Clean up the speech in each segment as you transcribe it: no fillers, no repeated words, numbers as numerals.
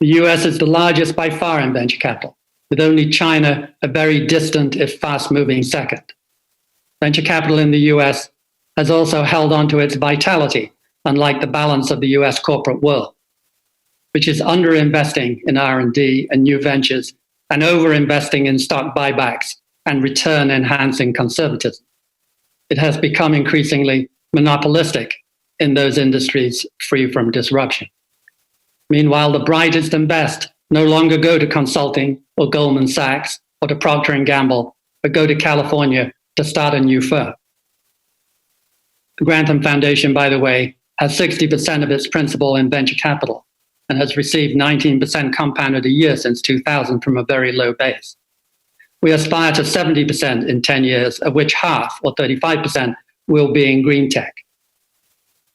The US is the largest by far in venture capital, with only China a very distant, if fast-moving second. Venture capital in the US has also held on to its vitality, unlike the balance of the US corporate world, which is underinvesting in R&D and new ventures and overinvesting in stock buybacks and return-enhancing conservatism. It has become increasingly monopolistic in those industries free from disruption. Meanwhile, the brightest and best no longer go to consulting or Goldman Sachs or to Procter & Gamble, but go to California to start a new firm. The Grantham Foundation, by the way, has 60% of its principal in venture capital and has received 19% compounded a year since 2000 from a very low base. We aspire to 70% in 10 years, of which half, or 35%, will be in green tech,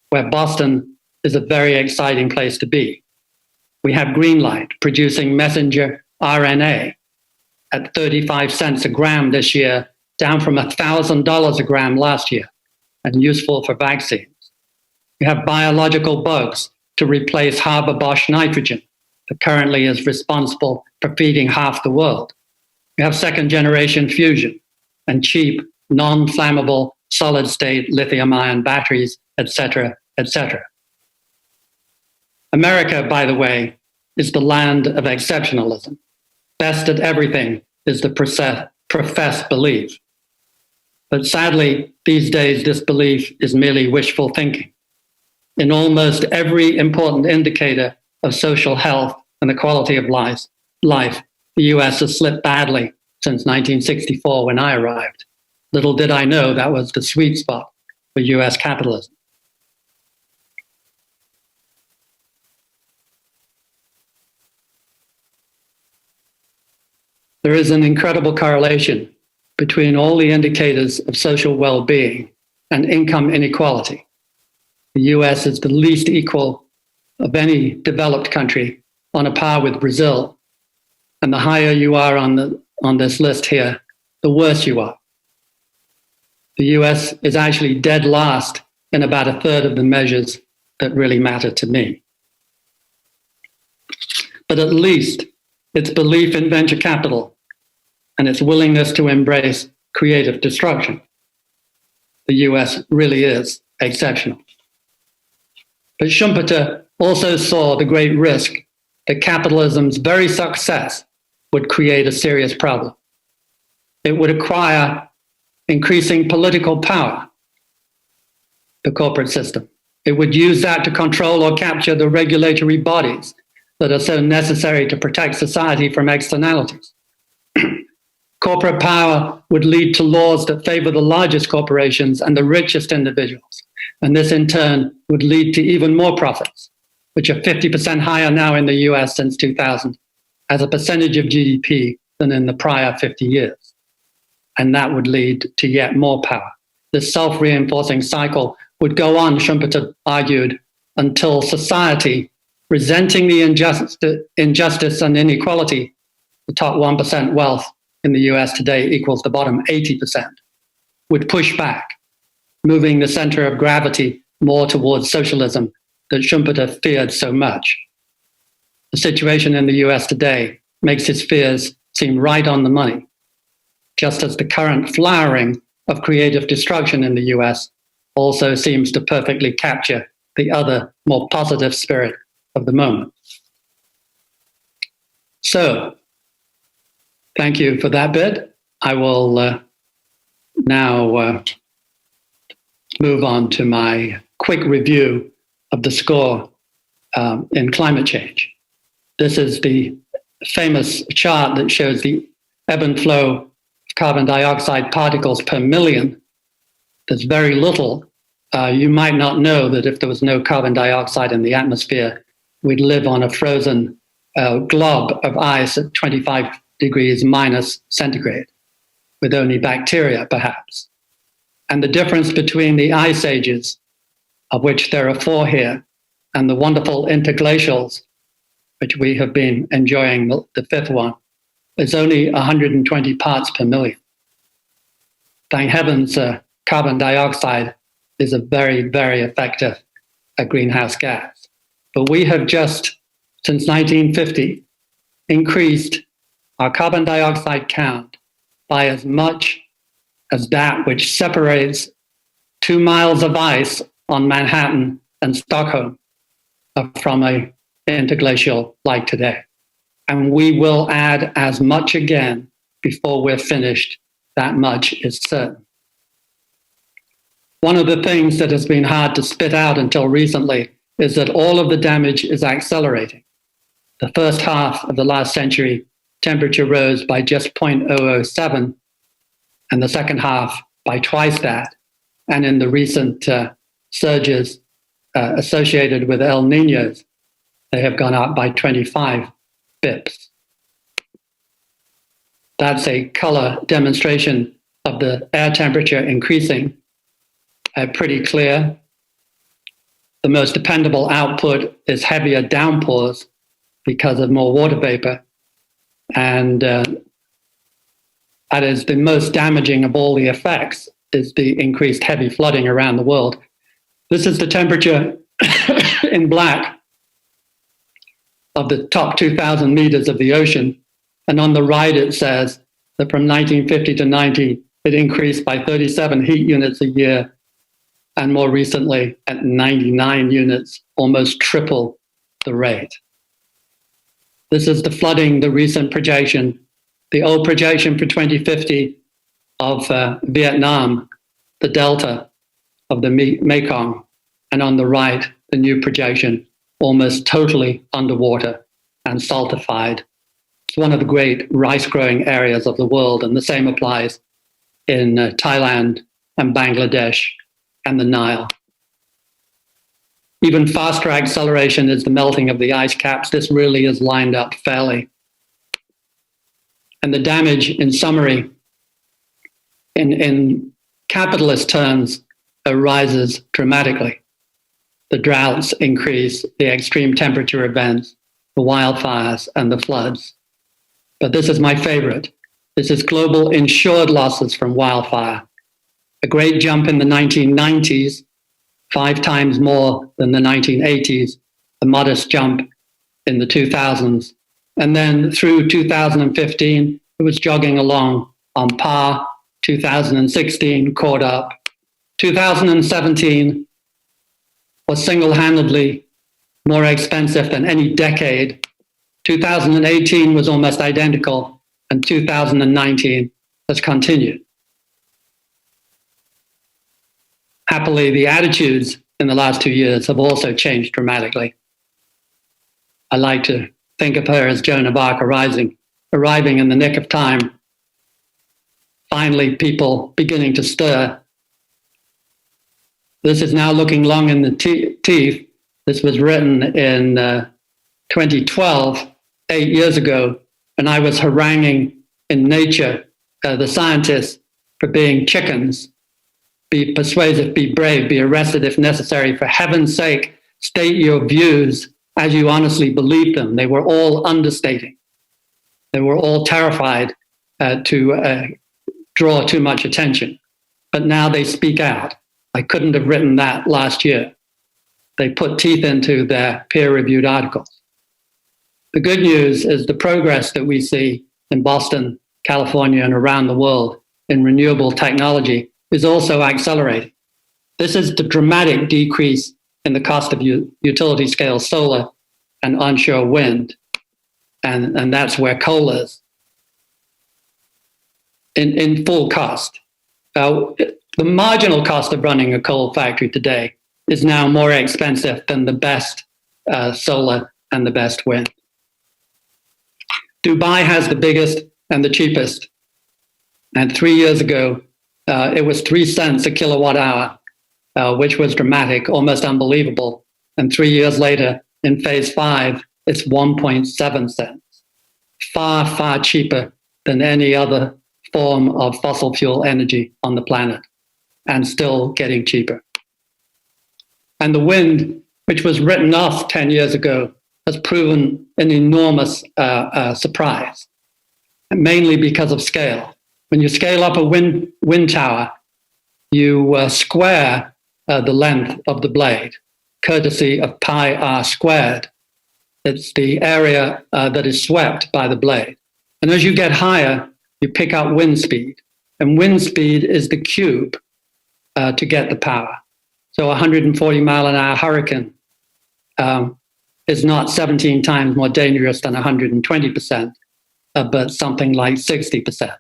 where Boston is a very exciting place to be. We have Greenlight producing messenger RNA at 35 cents a gram this year, down from $1,000 a gram last year, and useful for vaccines. We have biological bugs to replace Haber-Bosch nitrogen that currently is responsible for feeding half the world. We have second-generation fusion and cheap, non-flammable, solid-state lithium-ion batteries, etc., etc. America, by the way, is the land of exceptionalism. Best at everything is the professed belief. But sadly, these days, this belief is merely wishful thinking. In almost every important indicator of social health and the quality of life, the US has slipped badly since 1964 when I arrived. Little did I know that was the sweet spot for US capitalism. There is an incredible correlation between all the indicators of social well-being and income inequality. The US is the least equal of any developed country, on a par with Brazil. And the higher you are on this list here, the worse you are. The US is actually dead last in about a third of the measures that really matter to me. But at least its belief in venture capital and its willingness to embrace creative destruction, the US really is exceptional. But Schumpeter also saw the great risk that capitalism's very success would create a serious problem. It would acquire increasing political power, the corporate system. It would use that to control or capture the regulatory bodies that are so necessary to protect society from externalities. Corporate power would lead to laws that favor the largest corporations and the richest individuals. And this in turn would lead to even more profits, which are 50% higher now in the US since 2000 as a percentage of GDP than in the prior 50 years. And that would lead to yet more power. This self-reinforcing cycle would go on, Schumpeter argued, until society, resenting the injustice and inequality, the top 1% wealth in the US today equals the bottom 80%, would push back, moving the center of gravity more towards socialism that Schumpeter feared so much. The situation in the US today makes his fears seem right on the money, just as the current flowering of creative destruction in the US also seems to perfectly capture the other, more positive spirit of the moment. So, thank you for that bit. I will now move on to my quick review of the score in climate change. This is the famous chart that shows the ebb and flow of carbon dioxide particles per million. There's very little. You might not know that if there was no carbon dioxide in the atmosphere, we'd live on a frozen glob of ice at 25 degrees minus centigrade, with only bacteria, perhaps. And the difference between the ice ages, of which there are 4 here, and the wonderful interglacials, which we have been enjoying, the 5th one, is only 120 parts per million. Thank heavens, carbon dioxide is a very, very effective greenhouse gas. But we have just since 1950 increased our carbon dioxide count by as much as that which separates 2 miles of ice on Manhattan and Stockholm from a interglacial like today. And we will add as much again before we're finished. That much is certain. One of the things that has been hard to spit out until recently is that all of the damage is accelerating. The first half of the last century, temperature rose by just 0.007, and the second half by twice that. And in the recent surges associated with El Niños, they have gone up by 25 bips. That's a color demonstration of the air temperature increasing. Pretty clear. The most dependable output is heavier downpours because of more water vapor. And that is the most damaging of all the effects, is the increased heavy flooding around the world. This is the temperature in black of the top 2,000 meters of the ocean. And on the right, it says that from 1950 to 90, it increased by 37 heat units a year. And more recently, at 99 units, almost triple the rate. This is the flooding, the recent projection. The old projection for 2050 of Vietnam, the delta of the Mekong, and on the right, the new projection, almost totally underwater and saltified. It's one of the great rice-growing areas of the world, and the same applies in Thailand and Bangladesh and the Nile. Even faster acceleration is the melting of the ice caps. This really is lined up fairly. And the damage, in summary, in capitalist terms, rises dramatically. The droughts increase, the extreme temperature events, the wildfires, and the floods. But this is my favorite. This is global insured losses from wildfire. A great jump in the 1990s, 5 times more than the 1980s, a modest jump in the 2000s. And then through 2015, it was jogging along on par. 2016 caught up. 2017 was single-handedly more expensive than any decade. 2018 was almost identical, and 2019 has continued. Happily, the attitudes in the last 2 years have also changed dramatically. I like to think of her as Joan of Arc arriving in the nick of time. Finally, people beginning to stir. This is now looking long in the teeth. This was written in 2012, 8 years ago, and I was haranguing in Nature the scientists for being chickens. Be persuasive, be brave, be arrested if necessary. For heaven's sake, state your views as you honestly believe them. They were all understating. They were all terrified to draw too much attention. But now they speak out. I couldn't have written that last year. They put teeth into their peer-reviewed articles. The good news is the progress that we see in Boston, California, and around the world in renewable technology is also accelerating. This is the dramatic decrease in the cost of utility scale solar and onshore wind. And that's where coal is in full cost. The marginal cost of running a coal factory today is now more expensive than the best solar and the best wind. Dubai has the biggest and the cheapest. And 3 years ago, it was 3 cents a kilowatt hour, which was dramatic, almost unbelievable. And 3 years later, in phase 5, it's 1.7 cents. Far, far cheaper than any other form of fossil fuel energy on the planet, and still getting cheaper. And the wind, which was written off 10 years ago, has proven an enormous surprise, mainly because of scale. When you scale up a wind tower, you square the length of the blade, courtesy of pi r squared. It's the area that is swept by the blade. And as you get higher, you pick up wind speed. And wind speed is the cube to get the power. So a 140 mile an hour hurricane is not 17 times more dangerous than 120%, but something like 60%.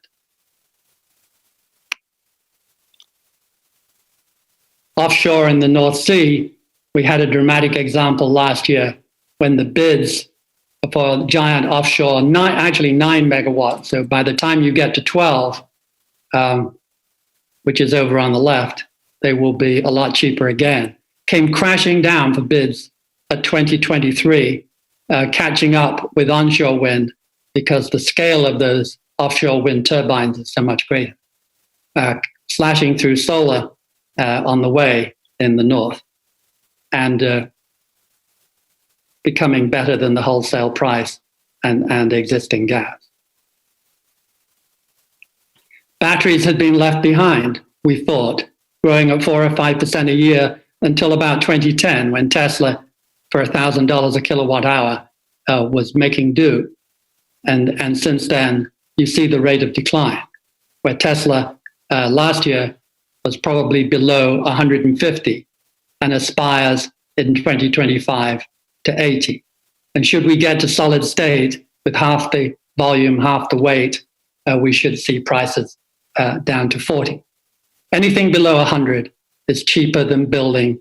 Offshore in the North Sea, we had a dramatic example last year when the bids for giant offshore, actually 9 megawatts, so by the time you get to 12, which is over on the left, they will be a lot cheaper again, came crashing down for bids at 2023, catching up with onshore wind because the scale of those offshore wind turbines is so much greater, slashing through solar on the way in the north and becoming better than the wholesale price and existing gas. Batteries had been left behind, we thought, growing at 4 or 5% a year until about 2010, when Tesla, for $1,000 a kilowatt hour, was making do. And since then, you see the rate of decline, where Tesla last year was probably below 150 and aspires in 2025 to 80. And should we get to solid state with half the volume, half the weight, we should see prices down to 40. Anything below 100 is cheaper than building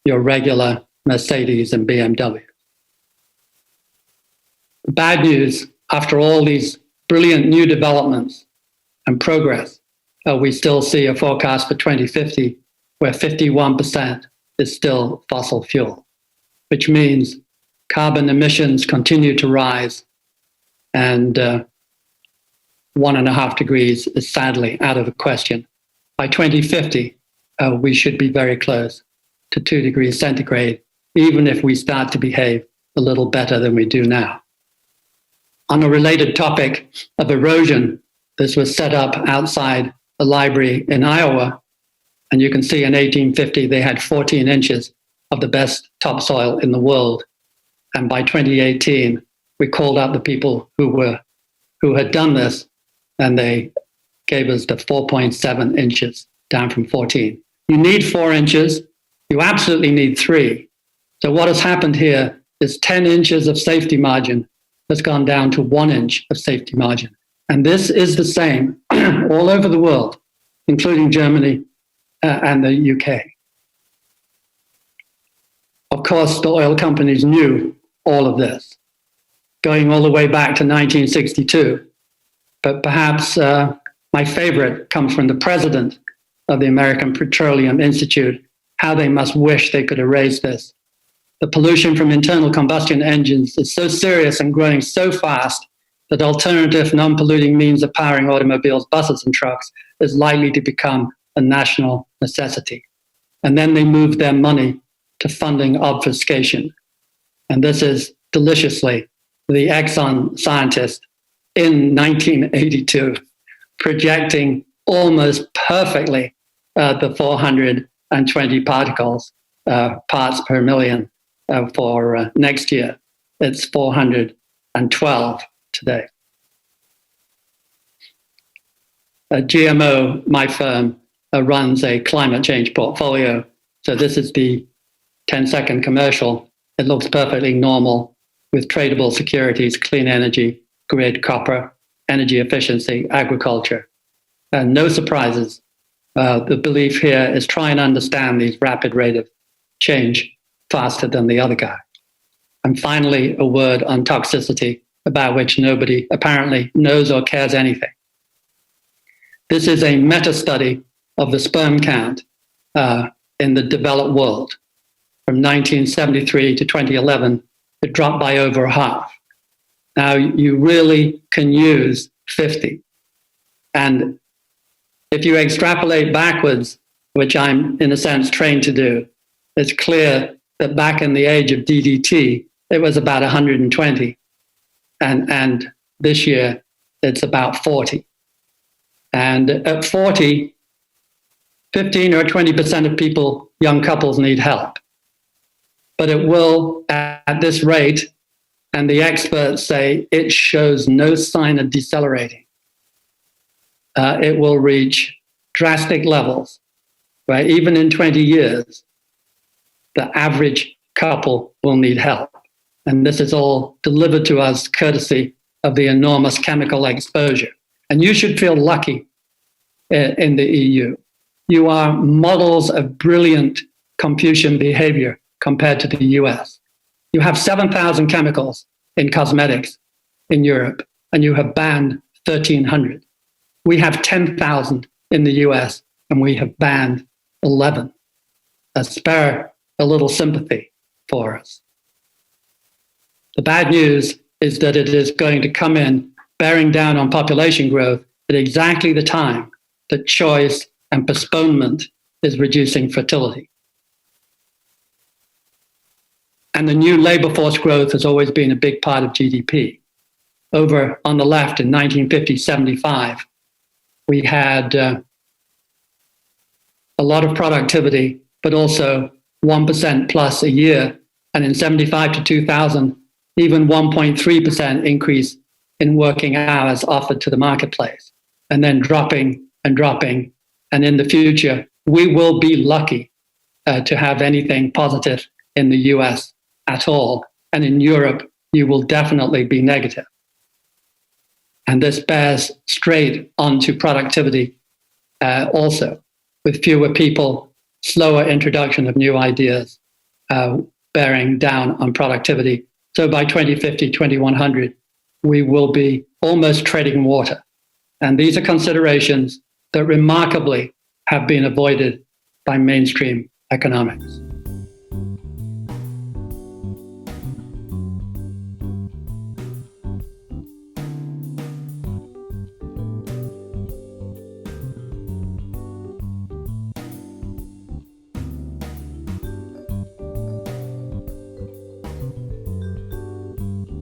your regular Mercedes and BMW. The bad news, after all these brilliant new developments and progress, we still see a forecast for 2050 where 51% is still fossil fuel, which means carbon emissions continue to rise and 1.5 degrees is sadly out of the question. By 2050, we should be very close to 2 degrees centigrade, even if we start to behave a little better than we do now. On a related topic of erosion, this was set up outside a library in Iowa, and you can see in 1850 they had 14 inches of the best topsoil in the world. And by 2018, we called out the people who had done this, and they gave us the 4.7 inches, down from 14. You need 4 inches. You absolutely need 3. So what has happened here is 10 inches of safety margin has gone down to 1 inch of safety margin. And this is the same all over the world, including Germany and the UK. Of course, the oil companies knew all of this, going all the way back to 1962. But perhaps my favorite comes from the president of the American Petroleum Institute, how they must wish they could erase this. The pollution from internal combustion engines is so serious and growing so fast that alternative non-polluting means of powering automobiles, buses, and trucks is likely to become a national necessity. And then they move their money to funding obfuscation. And this is deliciously the Exxon scientist in 1982 projecting almost perfectly the 420 particles, parts per million for next year. It's 412 today. GMO, my firm, runs a climate change portfolio. So this is the 10-second commercial. It looks perfectly normal with tradable securities, clean energy, grid, copper, energy efficiency, agriculture. No surprises. The belief here is try and understand these rapid rate of change faster than the other guy. And finally, a word on toxicity, about which nobody apparently knows or cares anything. This is a meta-study of the sperm count in the developed world. From 1973 to 2011, it dropped by over half. Now, you really can use 50. And if you extrapolate backwards, which I'm in a sense trained to do, it's clear that back in the age of DDT, it was about 120. And this year, it's about 40. And at 40, 15 or 20% of people, young couples, need help. But it will, at this rate, And the experts say it shows no sign of decelerating. It will reach drastic levels, right? Even in 20 years, the average couple will need help. And this is all delivered to us courtesy of the enormous chemical exposure. And you should feel lucky in the EU. You are models of brilliant Confucian behavior compared to the US. You have 7,000 chemicals in cosmetics in Europe, and you have banned 1,300. We have 10,000 in the US, and we have banned 11. Spare a little sympathy for us. The bad news is that it is going to come in bearing down on population growth at exactly the time that choice and postponement is reducing fertility. And the new labor force growth has always been a big part of GDP. Over on the left in 1950-75, we had a lot of productivity, but also 1% plus a year. And in 75 to 2000, even 1.3% increase in working hours offered to the marketplace, and then dropping and dropping. And in the future, we will be lucky to have anything positive in the US at all. And in Europe, you will definitely be negative. And this bears straight onto productivity also, with fewer people, slower introduction of new ideas, bearing down on productivity. So by 2050, 2100, we will be almost treading water. And these are considerations that remarkably have been avoided by mainstream economics.